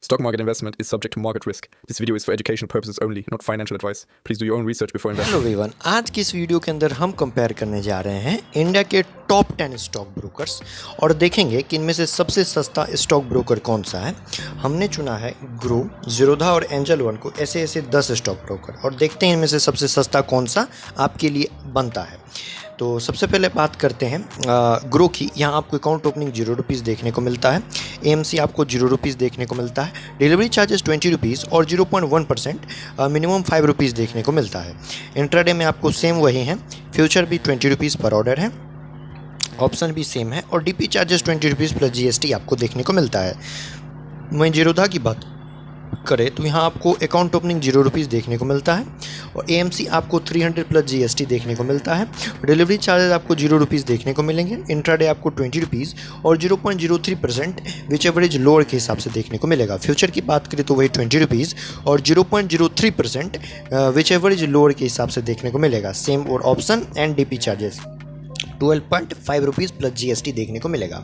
Stock market investment is subject to market risk. This video is for educational purposes only, not financial advice. Please do your own research before investing. Hello everyone, आज की इस video के अंदर हम compare करने जा रहे हैं इंडिया के टॉप 10 स्टॉक ब्रोकर्स और देखेंगे कि इनमें से सबसे सस्ता स्टॉक ब्रोकर कौन सा है। हमने चुना है ग्रो, ज़ीरोधा और एंजल वन को, ऐसे 10 स्टॉक ब्रोकर, और देखते हैं इनमें से सबसे सस्ता कौन सा आपके लिए बनता है। तो सबसे पहले बात करते हैं ग्रो की। यहाँ आपको अकाउंट ओपनिंग 0 रुपीज़ देखने को मिलता है, एएमसी आपको 0 रुपीज़ देखने को मिलता है, डिलीवरी चार्जेस 20 रुपीज़ और 0.1% मिनिमम 5 रुपीज़ देखने को मिलता है। इंट्राडे में आपको सेम वही है, फ्यूचर भी 20 रुपीज़ पर ऑर्डर है, ऑप्शन भी सेम है और DP charges 20 rupees plus GST आपको देखने को मिलता है। वहीं ज़ीरोधा की बात करें तो यहाँ आपको अकाउंट ओपनिंग 0 रुपीज़ देखने को मिलता है और एएमसी आपको 300 प्लस जीएसटी देखने को मिलता है। डिलीवरी चार्जेस आपको 0 रुपीज़ देखने को मिलेंगे। इंट्राडे आपको 20 रुपीज़ और 0.03% विच एवरेज लोअर के हिसाब से देखने को मिलेगा। फ्यूचर की बात करें तो वही 20 रुपीज़ और 0.03% विच एवरेज लोअर के हिसाब से देखने को मिलेगा। सेम और option and DP charges 12.5 rupees plus GST देखने को मिलेगा।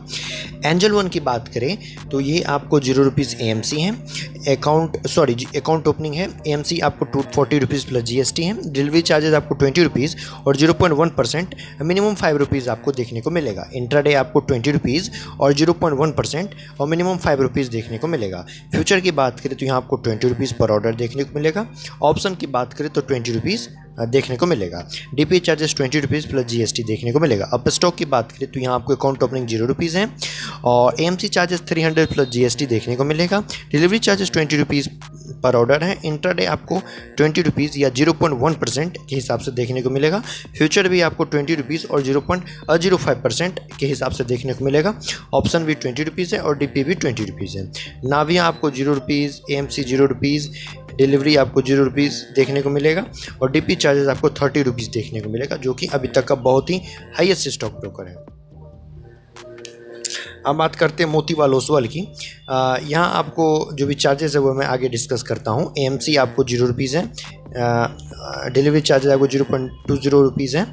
एंजल वन की बात करें तो ये आपको 0 रुपीज़ एएमसी है, अकाउंट ओपनिंग है, एएमसी आपको 240 रुपीज़ प्लस जीएसटी है, डिलीवरी चार्जेस आपको 20 रुपीज़ और 0.1% मिनिमम 5 रुपीज़ आपको देखने को मिलेगा। इंट्राडे आपको 20 रुपीज़ और 0.1% और मिनिमम 5 रुपीज़ देखने को मिलेगा। फ्यूचर की बात करें तो यहाँ आपको 20 रुपीज़ पर ऑर्डर देखने को मिलेगा। ऑप्शन की बात करें तो 20 रुपीज़ देखने को मिलेगा। DP charges 20 rupees plus GST देखने को मिलेगा। अब स्टॉक की बात करें तो यहाँ आपको अकाउंट ओपनिंग 0 रुपीज़ है और एएमसी चार्जेस 300 प्लस जीएसटी देखने को मिलेगा। डिलीवरी चार्जेस 20 रुपीज़ पर ऑर्डर है। इंट्राडे आपको 20 रुपीज़ या 0.1% के हिसाब से देखने को मिलेगा। फ्यूचर भी आपको 20 रुपीज़ और 0.05% के हिसाब से देखने को मिलेगा। ऑप्शन भी 20 रुपीज़ है और डीपी भी 20 रुपीज़ है। नाविया आपको 0 रुपीज़, एएमसी 0 रुपीज़, डिलीवरी आपको 0 रुपीज़ देखने को मिलेगा और डीपी चार्जेस आपको 30 रुपीज़ देखने को मिलेगा, जो कि अभी तक का बहुत ही हाईएस्ट स्टॉक ब्रोकर है। अब बात करते हैं मोतीलाल ओसवाल की। यहाँ आपको जो भी चार्जेस है वो मैं आगे डिस्कस करता हूँ। एएमसी आपको 0 रुपीज़ है, डिलीवरी चार्जेस आपको 0.20 रुपीज़ है,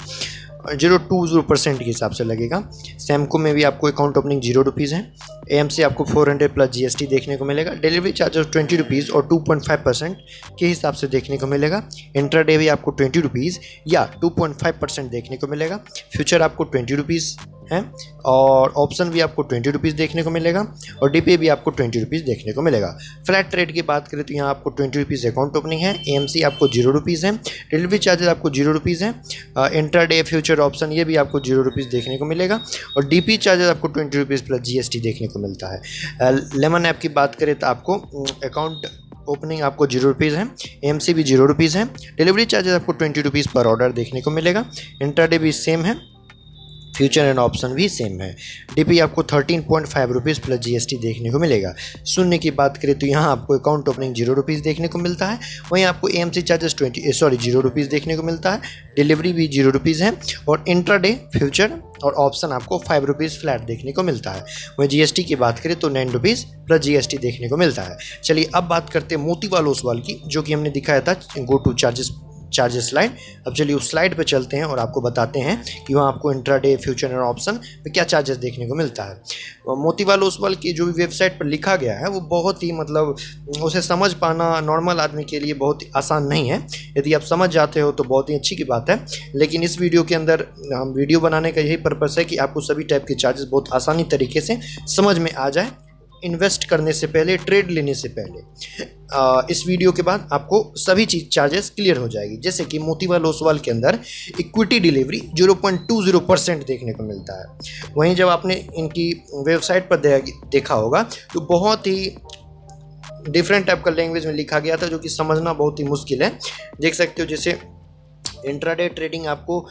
0.20% के हिसाब से लगेगा। सैमको में भी आपको अकाउंट ओपनिंग 0 रुपीज़ है, एएमसी आपको 400 प्लस जीएसटी देखने को मिलेगा। डिलीवरी चार्जेस 20 रुपीज़ और 2.5% के हिसाब से देखने को मिलेगा। इंट्राडे भी आपको 20 रुपीज़ या 2.5% देखने को मिलेगा। फ्यूचर आपको 20 रुपीज़ है और ऑप्शन भी आपको 20 रुपीज़ देखने को मिलेगा और डीपी भी आपको 20 रुपीज़ देखने को मिलेगा। फ्लैट रेट की बात करें तो यहाँ आपको 20 रुपीज़ अकाउंट ओपनिंग है, एएमसी आपको 0 रुपीज़ है, डिलीवरी चार्जेस आपको 0 रुपीज़ है, इंट्राडे फ्यूचर ऑप्शन ये भी आपको 0 रुपीज़ देखने को मिलेगा और डीपी चार्जेस आपको 20 रुपीज़ प्लस जीएसटी देखने को मिलता है। लेमन ऐप की बात करें तो आपको अकाउंट ओपनिंग आपको 0 रुपीज़ है, एएमसी भी 0 रुपीज़ है, डिलीवरी चार्जेस आपको 20 रुपीज़ पर ऑर्डर देखने को मिलेगा। इंट्राडे भी सेम है, फ्यूचर एंड ऑप्शन भी सेम है। डीपी आपको 13.5 रुपीज़ प्लस जीएसटी देखने को मिलेगा। शून्य की बात करें तो यहाँ आपको अकाउंट ओपनिंग 0 रुपीज़ देखने को मिलता है, वहीं आपको एएमसी चार्जेस 0 रुपीज़ देखने को मिलता है, डिलीवरी भी 0 रुपीज़ है और इंट्राडे फ्यूचर और ऑप्शन आपको 5 रुपीज़ फ्लैट देखने को मिलता है। वहीं जीएसटी की बात करें तो 9 रुपीज़ प्लस जीएसटी देखने को मिलता है। चलिए अब बात करते हैं मोतीलाल ओसवाल की, जो कि हमने दिखाया था गो टू चार्जेस स्लाइड। अब चलिए उस स्लाइड पे चलते हैं और आपको बताते हैं कि वहाँ आपको इंट्राडे फ्यूचर और ऑप्शन पे क्या चार्जेस देखने को मिलता है। मोतीलाल ओसवाल की जो भी वेबसाइट पर लिखा गया है वो बहुत ही उसे समझ पाना नॉर्मल आदमी के लिए बहुत आसान नहीं है। यदि आप समझ जाते हो तो बहुत ही अच्छी की बात है, लेकिन इस वीडियो के अंदर हम वीडियो बनाने का यही पर्पस है कि आपको सभी टाइप के चार्जेस बहुत आसानी तरीके से समझ में आ जाए, इन्वेस्ट करने से पहले, ट्रेड लेने से पहले। इस वीडियो के बाद आपको सभी चीज़ चार्जेस क्लियर हो जाएगी। जैसे कि मोतीलाल ओसवाल के अंदर इक्विटी डिलीवरी 0.20% देखने को मिलता है। वहीं जब आपने इनकी वेबसाइट पर देखा होगा तो बहुत ही डिफरेंट टाइप का लैंग्वेज में लिखा गया था, जो कि समझना बहुत ही मुश्किल है। देख सकते हो जैसे इंट्राडे ट्रेडिंग आपको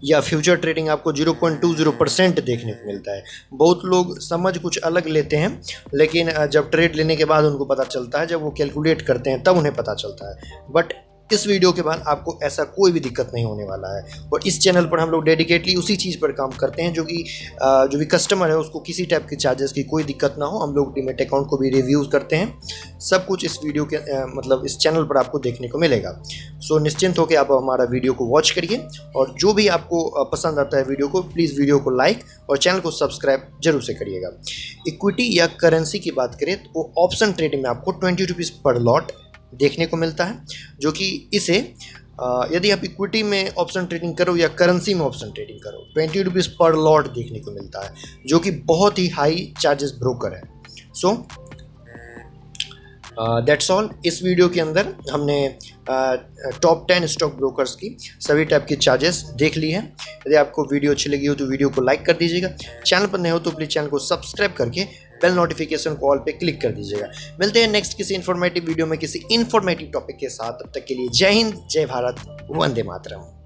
या फ्यूचर ट्रेडिंग आपको 0.20% देखने को मिलता है। बहुत लोग समझ कुछ अलग लेते हैं, लेकिन जब ट्रेड लेने के बाद उनको पता चलता है, जब वो कैलकुलेट करते हैं तब उन्हें पता चलता है। बट इस वीडियो के बाद आपको ऐसा कोई भी दिक्कत नहीं होने वाला है। और इस चैनल पर हम लोग डेडिकेटली उसी चीज़ पर काम करते हैं जो भी कस्टमर है उसको किसी टाइप के चार्जेस की कोई दिक्कत ना हो। हम लोग डीमैट अकाउंट को भी रिव्यू करते हैं। सब कुछ इस वीडियो के मतलब इस चैनल पर आपको देखने को मिलेगा। सो निश्चिंत होकर आप हमारा वीडियो को वॉच करिए और जो भी आपको पसंद आता है वीडियो को, प्लीज़ वीडियो को लाइक और चैनल को सब्सक्राइब जरूर से करिएगा। इक्विटी या करेंसी की बात करें तो ऑप्शन ट्रेडिंग में आपको 20 रुपीज़ पर लॉट देखने को मिलता है, जो कि इसे यदि आप इक्विटी में ऑप्शन ट्रेडिंग करो या करेंसी में ऑप्शन ट्रेडिंग करो 20 रुपीज़ पर लॉट देखने को मिलता है, जो कि बहुत ही हाई चार्जेस ब्रोकर है। So that's all. इस वीडियो के अंदर हमने टॉप 10 स्टॉक ब्रोकर्स की सभी टाइप की चार्जेस देख ली हैं। यदि आपको वीडियो अच्छी लगी हो तो वीडियो को लाइक कर दीजिएगा। चैनल पर नए हो तो प्लीज़ चैनल को सब्सक्राइब करके बेल नोटिफिकेशन कॉल पे क्लिक कर दीजिएगा। मिलते हैं नेक्स्ट किसी इन्फॉर्मेटिव वीडियो में किसी इन्फॉर्मेटिव टॉपिक के साथ। तब तक के लिए जय हिंद, जय भारत, वंदे मातरम।